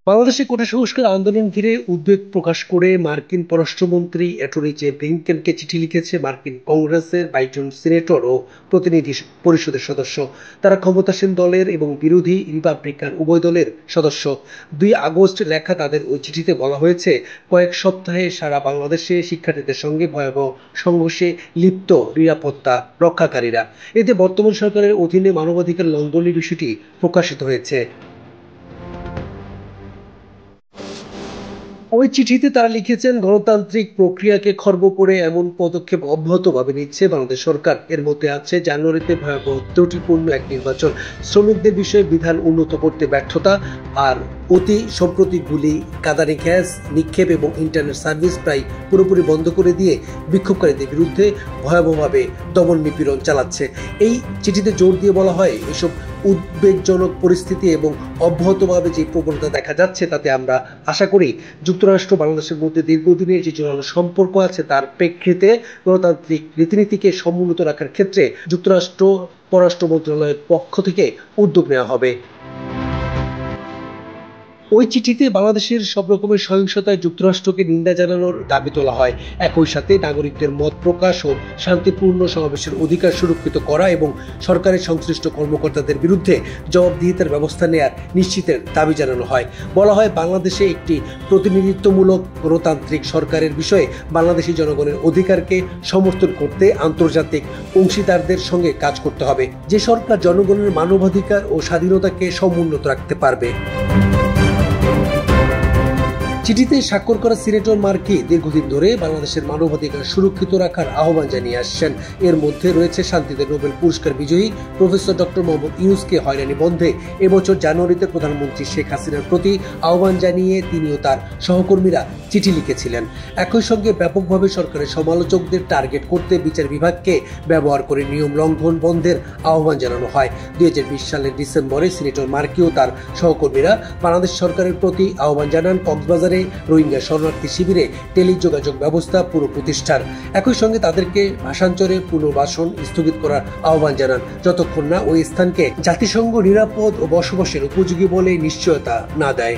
বাংলাদেশে কোটা সংস্কার আন্দোলন ঘিরে উদ্বেগ প্রকাশ করে মার্কিন পররাষ্ট্রমন্ত্রী অ্যাটর্নি জে ব্লিংকেনকে চিঠি লিখেছে মার্কিন কংগ্রেসের 22 জন সিনেটর ও প্রতিনিধি পরিষদের সদস্য। তারা ক্ষমতাসীন দলের এবং বিরোধী রিপাবলিকান উভয় দলের সদস্য। 2 আগস্ট লেখা তাদের ওই চিঠিতে বলা হয়েছে, কয়েক সপ্তাহে সারা বাংলাদেশে শিক্ষার্থীদের সঙ্গে ভয়াবহ সংঘর্ষে লিপ্ত নিরাপত্তা রক্ষাকারীরা। এতে বর্তমান সরকারের অধীনে মানবাধিকার লঙ্ঘনের বিষয়টি প্রকাশিত হয়েছে। ওই চিঠিতে তারা লিখেছেন, গণতান্ত্রিক প্রক্রিয়াকে খর্ব করে এমন পদক্ষেপ অব্যাহতভাবে নিচ্ছে বাংলাদেশ সরকার। এর মধ্যে আছে জানুয়ারিতে ভয়াবহ ত্রুটিপূর্ণ এক নির্বাচন, শ্রমিকদের বিষয়ে বিধান উন্নত করতে ব্যর্থতা, আর অতি সম্প্রতি গুলি, কাঁদানে গ্যাস নিক্ষেপ এবং ইন্টারনেট সার্ভিস প্রায় পুরোপুরি বন্ধ করে দিয়ে বিক্ষোভকারীদের বিরুদ্ধে ভয়াবহভাবে দমন নিপীড়ন চালাচ্ছে। এই চিঠিতে জোর দিয়ে বলা হয়, এসব উদ্বেগজনক পরিস্থিতি এবং অব্যাহতভাবে যে প্রবণতা দেখা যাচ্ছে তাতে আমরা আশা করি যুক্তরাষ্ট্র বাংলাদেশের মধ্যে দীর্ঘদিনের যে জোরালো সম্পর্ক আছে তার প্রেক্ষিতে গণতান্ত্রিক রীতিনীতিকে সমুন্নত রাখার ক্ষেত্রে যুক্তরাষ্ট্র পররাষ্ট্র মন্ত্রণালয়ের পক্ষ থেকে উদ্যোগ নেওয়া হবে। ওই চিঠিতে বাংলাদেশের সব রকমের সহিংসতায় যুক্তরাষ্ট্রকে নিন্দা জানানোর দাবি তোলা হয়। একই সাথে নাগরিকদের মত প্রকাশ ও শান্তিপূর্ণ সমাবেশের অধিকার সুরক্ষিত করা এবং সরকারের সংশ্লিষ্ট কর্মকর্তাদের বিরুদ্ধে জবাবদিহিতার ব্যবস্থা নেয়ার নিশ্চিতের দাবি জানানো হয়। বলা হয়, বাংলাদেশে একটি প্রতিনিধিত্বমূলক গণতান্ত্রিক সরকারের বিষয়ে বাংলাদেশি জনগণের অধিকারকে সমর্থন করতে আন্তর্জাতিক অংশীদারদের সঙ্গে কাজ করতে হবে, যে সরকার জনগণের মানবাধিকার ও স্বাধীনতাকে সমুন্নত রাখতে পারবে। চিঠিতে স্বাক্ষর করা সিনেটর মার্কি দীর্ঘদিন ধরে বাংলাদেশের মানবাধিকার সুরক্ষিত রাখার আহ্বান জানিয়ে আসছেন। এর মধ্যে রয়েছে শান্তিতে নোবেল পুরস্কার বিজয়ী প্রফেসর ডক্টর মোহাম্মদ ইউনূসকে হয়রানি বন্ধে এবছর জানুয়ারিতে প্রধানমন্ত্রী শেখ হাসিনার প্রতি আহ্বান জানিয়ে তিনি ও তার সহকর্মীরা চিঠি লিখেছিলেন। একই সঙ্গে ব্যাপকভাবে সরকারের সমালোচকদের টার্গেট করতে বিচার বিভাগকে ব্যবহার করে নিয়ম লঙ্ঘন বন্ধের আহ্বান জানানো হয়। 2020 সালের ডিসেম্বরে সিনেটর মার্কি ও তার সহকর্মীরা বাংলাদেশ সরকারের প্রতি আহ্বান জানান কক্সবাজারে রোহিঙ্গা শরণার্থী শিবিরে টেলিযোগাযোগ ব্যবস্থা পুনঃপ্রতিষ্ঠার। একই সঙ্গে তাদেরকে ভাষান্তরে পুনর্বাসন স্থগিত করার আহ্বান জানান, যতক্ষণ না ওই স্থানকে জাতিসংঘ নিরাপদ ও বসবাসের উপযোগী বলে নিশ্চয়তা না দেয়।